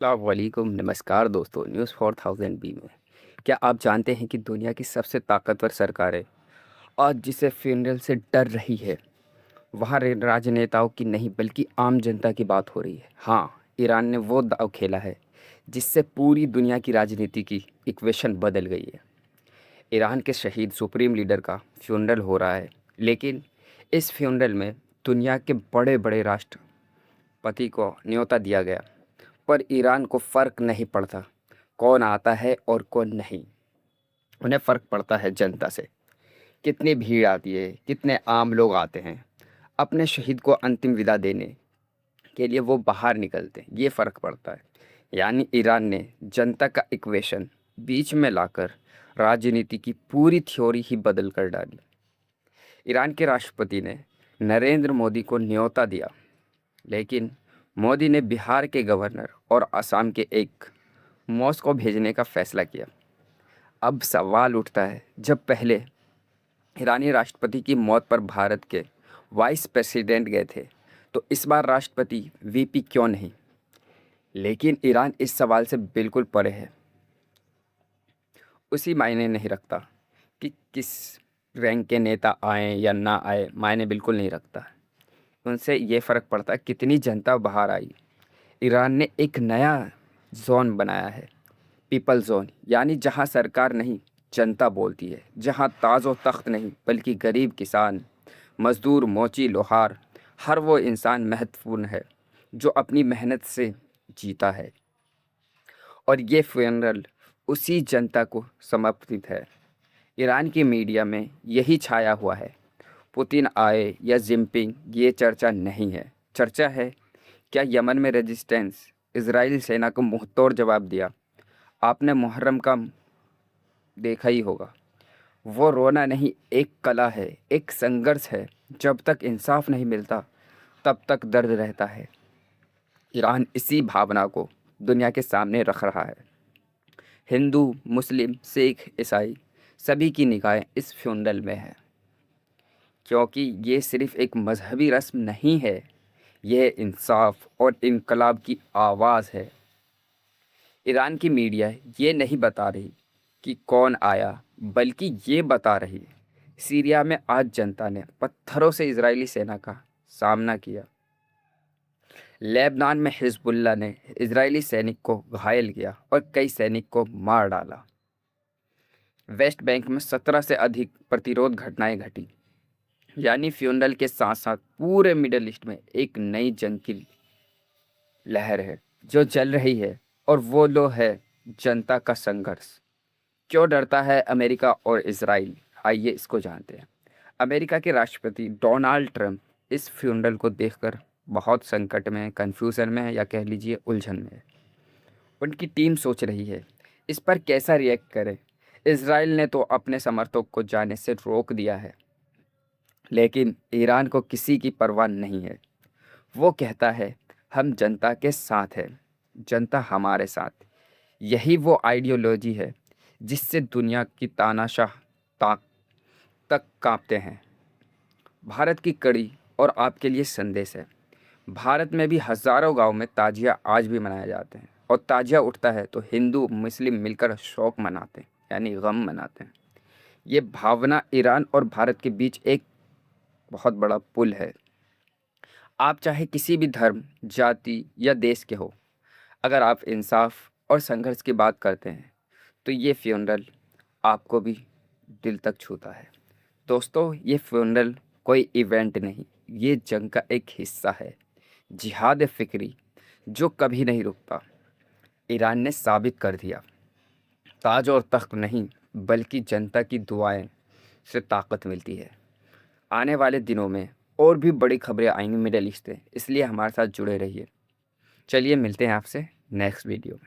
वालेकुम नमस्कार दोस्तों। न्यूज़ 4000 बी में क्या आप जानते हैं कि दुनिया की सबसे ताकतवर सरकारें आज जिसे फ्यूनरल से डर रही है वहाँ राजनेताओं की नहीं बल्कि आम जनता की बात हो रही है। हाँ, ईरान ने वो दाव खेला है जिससे पूरी दुनिया की राजनीति की इक्वेशन बदल गई है। ईरान के शहीद सुप्रीम लीडर का फ्यूनरल हो रहा है, लेकिन इस फ्यूनरल में दुनिया के बड़े बड़े राष्ट्रपति को न्योता दिया गया, पर ईरान को फ़र्क नहीं पड़ता कौन आता है और कौन नहीं। उन्हें फ़र्क पड़ता है जनता से, कितनी भीड़ आती है, कितने आम लोग आते हैं। अपने शहीद को अंतिम विदा देने के लिए वो बाहर निकलते हैं, ये फ़र्क पड़ता है। यानी ईरान ने जनता का इक्वेशन बीच में लाकर राजनीति की पूरी थ्योरी ही बदल कर डाली। ईरान के राष्ट्रपति ने नरेंद्र मोदी को न्योता दिया, लेकिन मोदी ने बिहार के गवर्नर और असम के एक मॉस्को भेजने का फैसला किया। अब सवाल उठता है, जब पहले ईरानी राष्ट्रपति की मौत पर भारत के वाइस प्रेसिडेंट गए थे, तो इस बार राष्ट्रपति वीपी क्यों नहीं? लेकिन ईरान इस सवाल से बिल्कुल परे है। उसी मायने नहीं रखता कि किस रैंक के नेता आए या ना आए, मायने बिल्कुल नहीं रखता। उनसे ये फ़र्क पड़ता है कितनी जनता बाहर आई। ईरान ने एक नया ज़ोन बनाया है, पीपल ज़ोन, यानी जहां सरकार नहीं जनता बोलती है, जहां ताज व तख्त नहीं बल्कि गरीब किसान, मज़दूर, मोची, लोहार, हर वो इंसान महत्वपूर्ण है जो अपनी मेहनत से जीता है। और ये फ्यूनरल उसी जनता को समर्पित है। ईरान की मीडिया में यही छाया हुआ है, पुतिन आए या जिनपिंग, ये चर्चा नहीं है। चर्चा है क्या यमन में रेजिस्टेंस, इजराइल सेना को मुंहतोड़ जवाब दिया। आपने मुहर्रम का देखा ही होगा। वो रोना नहीं, एक कला है, एक संघर्ष है। जब तक इंसाफ नहीं मिलता तब तक दर्द रहता है। ईरान इसी भावना को दुनिया के सामने रख रहा है। हिंदू, मुस्लिम, सिख, ईसाई सभी की निगाहें इस फ्यूनरल में है, क्योंकि ये सिर्फ एक मजहबी रस्म नहीं है, यह इंसाफ और इनकलाब की आवाज़ है। ईरान की मीडिया ये नहीं बता रही कि कौन आया, बल्कि ये बता रही है सीरिया में आज जनता ने पत्थरों से इजरायली सेना का सामना किया। लेबनान में हिजबुल्ला ने इजरायली सैनिक को घायल किया और कई सैनिक को मार डाला। वेस्ट बैंक में 17 से अधिक प्रतिरोध घटनाएं घटी। यानी फ्यूनरल के साथ साथ पूरे मिडल ईस्ट में एक नई जंग की लहर है जो चल रही है, और वो लो है जनता का संघर्ष। क्यों डरता है अमेरिका और इजराइल? आइए इसको जानते हैं। अमेरिका के राष्ट्रपति डोनाल्ड ट्रंप इस फ्यूनरल को देखकर बहुत संकट में है, कन्फ्यूज़न में है, या कह लीजिए उलझन में है। उनकी टीम सोच रही है इस पर कैसा रिएक्ट करे। इजराइल ने तो अपने समर्थक को जाने से रोक दिया है, लेकिन ईरान को किसी की परवाह नहीं है। वो कहता है हम जनता के साथ हैं, जनता हमारे साथ। यही वो आइडियोलॉजी है जिससे दुनिया की तानाशाह ताक तक कांपते हैं। भारत की कड़ी और आपके लिए संदेश है। भारत में भी हज़ारों गांव में ताजिया आज भी मनाए जाते हैं, और ताजिया उठता है तो हिंदू मुस्लिम मिलकर शौक मनाते हैं, यानी गम मनाते हैं। ये भावना ईरान और भारत के बीच एक बहुत बड़ा पुल है। आप चाहे किसी भी धर्म, जाति या देश के हो, अगर आप इंसाफ और संघर्ष की बात करते हैं तो ये फ्यूनरल आपको भी दिल तक छूता है। दोस्तों, ये फ्यूनरल कोई इवेंट नहीं, ये जंग का एक हिस्सा है, जिहाद फिक्री जो कभी नहीं रुकता। ईरान ने साबित कर दिया, ताज और तख्त नहीं बल्कि जनता की दुआएं से ताकत मिलती है। आने वाले दिनों में और भी बड़ी खबरें आएंगी मिडल ईस्ट से, इसलिए हमारे साथ जुड़े रहिए। चलिए मिलते हैं आपसे नेक्स्ट वीडियो में।